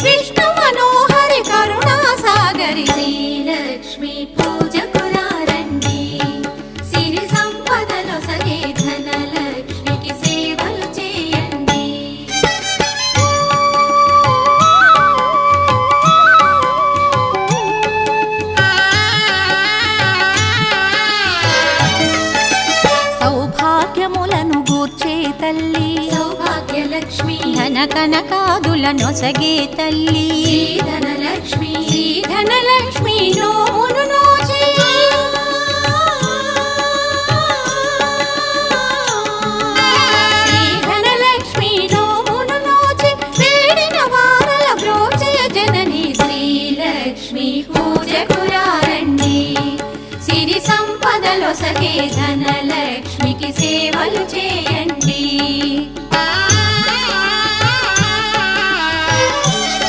విష్ణు మనోహరి కరుణా సాగరి శ్రీలక్ష్మి పూజకురారండి సిరి సంపదలో సగే ధనలక్ష్మికి సేవలు చేయండి సౌభాగ్యములను గూర్చే తల్లి సౌభాగ్యలక్ష్మి ధన కనకాదుల నొసగే తల్లి ధనలక్ష్మి ధనలక్ష్మి నోమును నోచి ధనలక్ష్మి నోమును నోచి వేడిన వారల బ్రోచే జనని శ్రీలక్ష్మి పూజకురారండి సిరి సంపదలో సగే ధనల